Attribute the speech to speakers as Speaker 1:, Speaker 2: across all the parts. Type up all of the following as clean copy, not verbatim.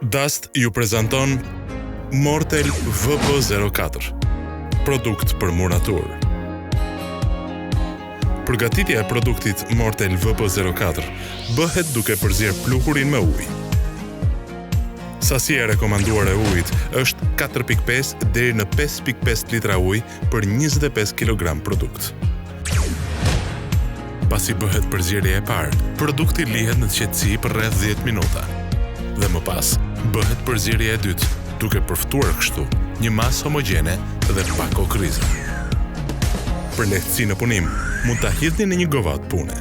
Speaker 1: Dust ju prezanton Mortel VP04, produkt për muratur. Përgatitja e produktit Mortel VP04 bëhet duke përzier pluhurin me ujë. Sasia e rekomanduar e ujit është 4.5 deri në 5.5 litra ujë për 25 kg produkt. Pasi bëhet përzierja e parë, produkti lihet në qetësi për rreth 10 minuta. Dhe më pas, bëhet përzierja e dytë, duke përftuar kështu një masë homogjene dhe pa kokriza. Për lehtësi në punim, mund ta hidhni në një govat pune.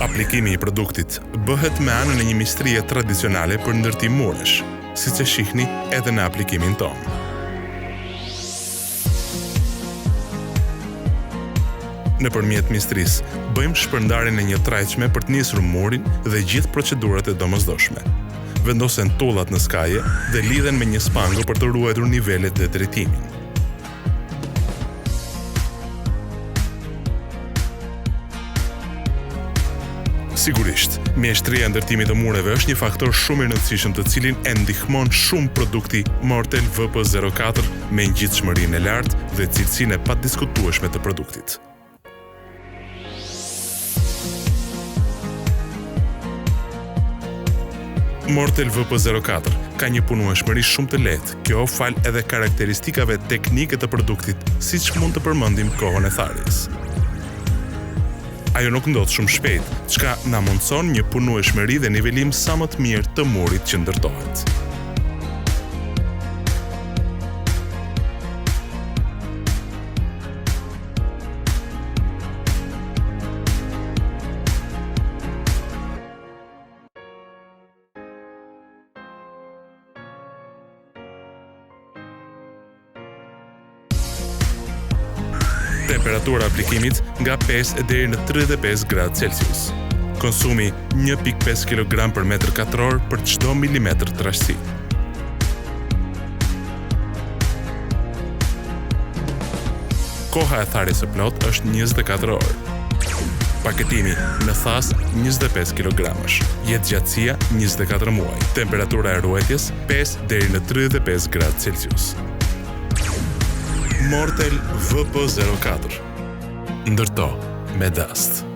Speaker 1: Aplikimi i produktit bëhet me anën e një mistrie tradicionale për ndërtim muresh, siç e shihni edhe në aplikimin tonë. Nëpërmjet mistrisë, bëjmë shpërndarjen e një trajçme për të nisur murin dhe gjithë procedurat e domosdoshme. Vendosen tullat në skaje dhe lidhen me një spango për të ruajtur nivelet dhe drejtimin. Sigurisht, mjeshtria e ndërtimit të mureve është një faktor shumë i rëndësishëm të cilin e ndihmon shumë produkti Mortel VP04 me ngjitshmërinë e lartë dhe cilësinë e padiskutueshme të produktit. Mortel VP04 ka një punueshmëri shumë të lehtë, kjo fal edhe karakteristikave teknike të produktit, siç mund të përmendim kohën e tharjes. Ajo nuk ndodh shumë shpejt, çka na mundson një punueshmëri dhe nivelim sa më të mirë të murit që ndërtohet. Temperatura e aplikimit nga 5 deri në 35 gradë Celsius. Konsumi 1.5 kg për metër katror për çdo milimetër trashësi. Koha e tharjes së plot është 24 orë. Paketimi në thas 25 kg. Jetëgjatësia 24 muaj. Temperatura e ruajtjes 5 deri në 35 gradë Celsius. Mortel VP04. Ndërto me Dust.